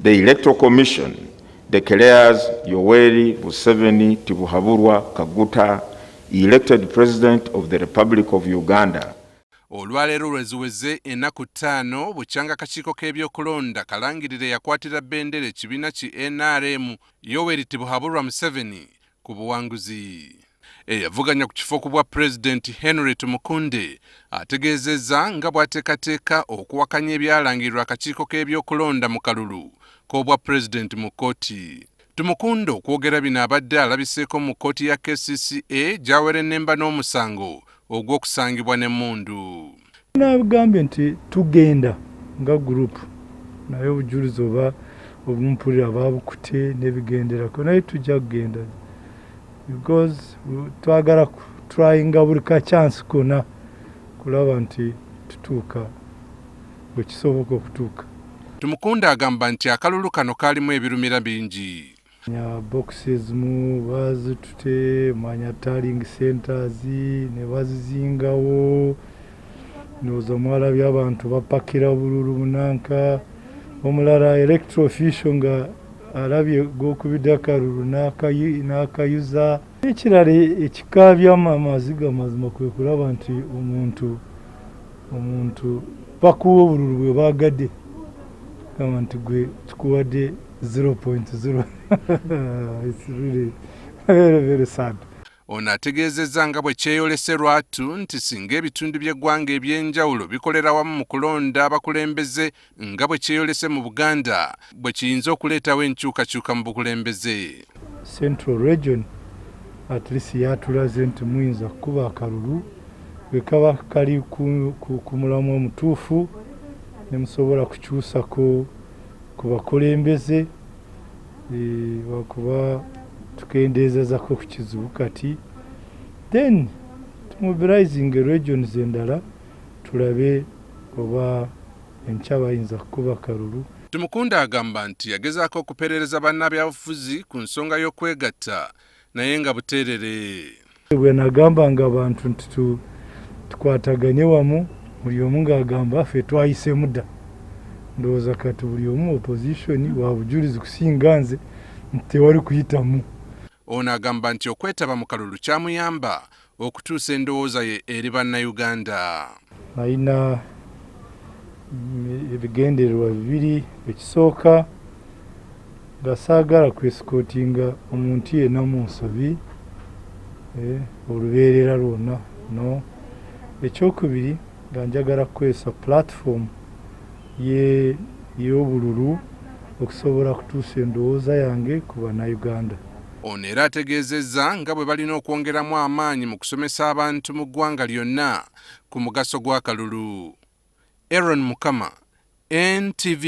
The Electoral Commission declares Yoweri Museveni Tibuhaburwa Kaguta elected President of the Republic of Uganda. Olwaleero lweziweze ennaku 5 bukyanga akakiiko k'ebyokulonda kalangirire yakwatira bbendera ekibiina ki NRM Yoweri Tibuhaburwa Museveni ku buwanguzi. Eyavuganya ku kifo ku bwa Pulezidenti Henry Tumukunde ategeezezza nga bw'ateekateeka okuwakanya ebyalangirwa akakiiko k'ebyokulonda mu kalulu k'obwa Pulezidenti mu kkooti. Tumukunde okwogera bino abadde alabiseeko mu kkooti ya KCCA gy'awera ennemba n'omusango ogw'okusangibwa n'emmundu. Nabagambye nti tugenda nga gurupu naye obujulizi oba obumpulira babukute n'ebigenderako naye tujja kugenda because twagala kutryinga buli ka chance konna kulaba nti tutuuka bwe kisoboka okutuuka. Tumukunde agamba nti akalulu kano kaalimu ebirumira bingi. Boxes mu bazitute manya tallying centers ne bazizingawo noza mwalabye abantu bapakira bululu munanka omulala electoral official nga alabye gokubidde akalulu n'akayuza. Ekirala ekikaabya amaziga mazima kwe kulaba nti omuntu bakuwa obululu bwe bagadde kama nti gwe kikuwadde 0.0. It's really very sad. Ono ategeezezza nga bwe kyeyolese lwatu nti singa ebitundu by'eggwanga eby'enjawulo bikolera wamu mu kulonda abakulembeze nga bwe kyeyolese mu Buganda bwe kiyinza okuleetawo enkyukakyuka mu bukulembeze. Central region at least yatulaze nti muyinza kuba akalulu bwe kaba kali ku mulamu omutuufu ne musobola kukyusako ku bakulembeze wakuba tukendeezezako ku kizibu kati then mobilizing regions endala tulabe oba enkya bayinza kukuba kalulu. Tumukunde agamba nti yagezaako okuperereza bannabyabufuzi ku nsonga y'okwegatta naye nga buteerere. Bwe nagambanga abantu nti tukwataganye wamu buli omu ng'agamba ffe twayisemu dda ndowooza kati buli omu opposition wa bujulizi kusinga nze nti tewali kuyitamu. Ono agamba nti okwetaba mu kalulu kyamuyamba okutuusa endowooza ye eri bannayuganda. Alina ebigendererwa bibiri. Ekisooka nga saagala kwesikootinga omuntu yenna mu nsobi olubeerera lwonna no. Ekyokubiri nga njagala kukozesa platform y'obululu okusobola kutuusa endowooza yange ku bannayuganda. Ono era ategeezezza nga bwe balina okwongeramu amaanyi mu kusomesa abantu mu ggwanga lyonna ku mugaso gw'akalulu. Aaron Mukama, NTV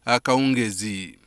Akawungezi.